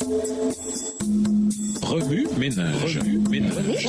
Remue ménage. Remue ménage.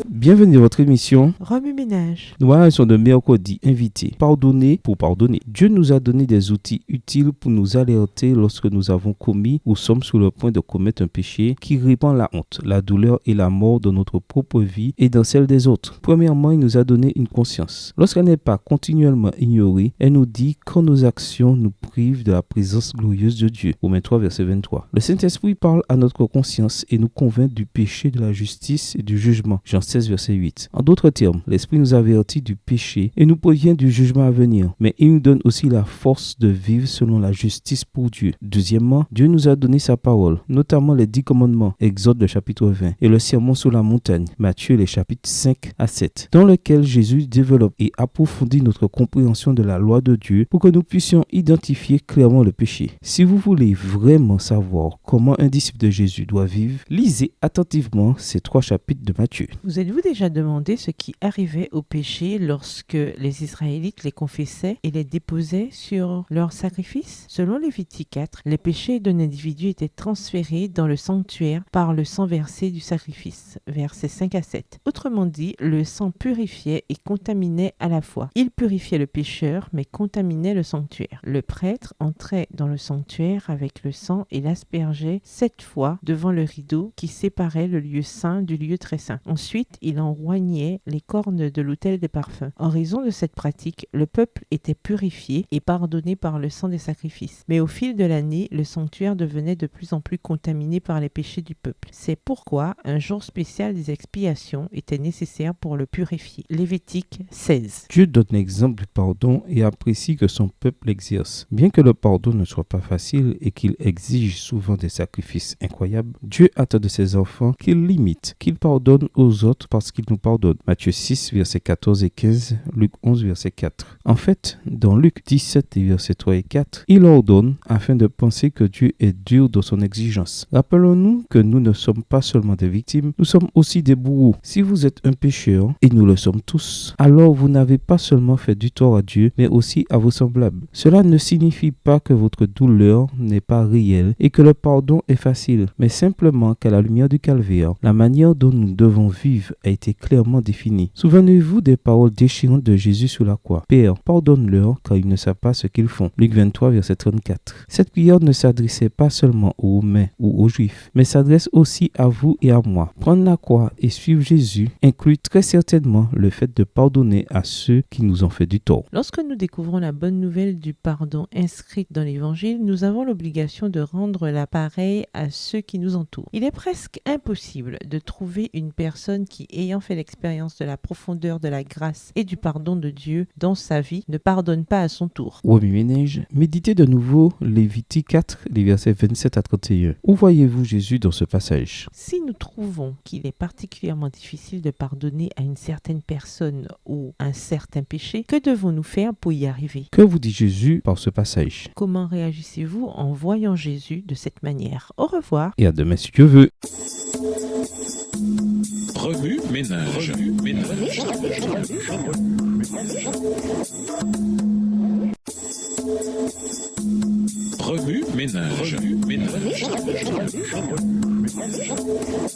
Bienvenue à votre émission Remue ménage. Nous sommes de mercredi invité. Pardonner pour pardonner. Dieu nous a donné des outils utiles pour nous alerter lorsque nous avons commis ou sommes sur le point de commettre un péché qui répand la honte, la douleur et la mort dans notre propre vie et dans celle des autres. Premièrement, il nous a donné une conscience. Lorsqu'elle n'est pas continuellement ignorée, elle nous dit quand nos actions nous privent de la présence glorieuse de Dieu. Romains 3, verset 23. Le Saint-Esprit parle à notre conscience et nous convainc du péché, de la justice et du jugement. Jean 16, verset 8. En d'autres termes, l'Esprit nous avertit du péché et nous prévient du jugement à venir, mais il nous donne aussi la force de vivre selon la justice pour Dieu. Deuxièmement, Dieu nous a donné sa parole, notamment les 10 commandements, Exode le chapitre 20, et le sermon sur la montagne, Matthieu les chapitres 5 à 7, dans lequel Jésus développe et approfondit notre compréhension de la loi de Dieu pour que nous puissions identifier clairement le péché. Si vous voulez vraiment savoir comment un disciple de Jésus doit vivre, lisez attentivement ces 3 chapitres de Matthieu. Vous êtes-vous déjà demandé ce qui arrivait au péché lorsque les Israélites les confessaient et les déposaient sur leur sacrifice? Selon Lévitique 4, les péchés d'un individu étaient transférés dans le sanctuaire par le sang versé du sacrifice, versets 5 à 7. Autrement dit, le sang purifiait et contaminait à la fois. Il purifiait le pécheur, mais contaminait le sanctuaire. Le prêtre entrait dans le sanctuaire avec le sang et l'aspergeait 7 fois devant le rideau qui séparait le lieu saint du lieu très saint. Ensuite, il enroignait les cornes de l'autel des parfums. En raison de cette pratique, le peuple était purifié et pardonné par le sang des sacrifices. Mais au fil de l'année, le sanctuaire devenait de plus en plus contaminé par les péchés du peuple. C'est pourquoi un jour spécial des expiations était nécessaire pour le purifier. Lévitique 16. Dieu donne l'exemple du pardon et apprécie que son peuple l'exerce. Bien que le pardon ne soit pas facile et qu'il exige souvent des sacrifices incroyables, Dieu attend de ses enfants qu'ils l'imitent, qu'ils pardonnent aux autres parce qu'il nous pardonne. Matthieu 6, versets 14 et 15, Luc 11, verset 4. En fait, dans Luc 17, versets 3 et 4, il ordonne afin de penser que Dieu est dur dans son exigence. Rappelons-nous que nous ne sommes pas seulement des victimes, nous sommes aussi des bourreaux. Si vous êtes un pécheur, et nous le sommes tous, alors vous n'avez pas seulement fait du tort à Dieu, mais aussi à vos semblables. Cela ne signifie pas que votre douleur n'est pas réelle et que le pardon est facile, mais simplement qu'à la lumière du calvaire, la manière dont nous devons vivre a été clairement définie. Souvenez-vous des paroles déchirantes de Jésus sur la croix. Père, pardonne-leur car ils ne savent pas ce qu'ils font. Luc 23, verset 34. Cette prière ne s'adressait pas seulement aux Romains ou aux Juifs, mais s'adresse aussi à vous et à moi. Prendre la croix et suivre Jésus inclut très certainement le fait de pardonner à ceux qui nous ont fait du tort. Lorsque nous découvrons la bonne nouvelle du pardon inscrite dans l'Évangile, nous avons l'obligation de rendre la pareille à ceux qui nous entourent. Il est presque impossible de trouver une personne qui, ayant fait l'expérience de la profondeur de la grâce et du pardon de Dieu dans sa vie, ne pardonne pas à son tour. Remue ménage, méditez de nouveau Lévitique 4, les versets 27 à 31. Où voyez-vous Jésus dans ce passage? Si nous trouvons qu'il est particulièrement difficile de pardonner à une certaine personne ou un certain péché, que devons-nous faire pour y arriver? Que vous dit Jésus par ce passage? Comment réagissez-vous en voyant Jésus de cette manière? Au revoir. Et à demain si Dieu veut. Remue ménage. Remue ménage.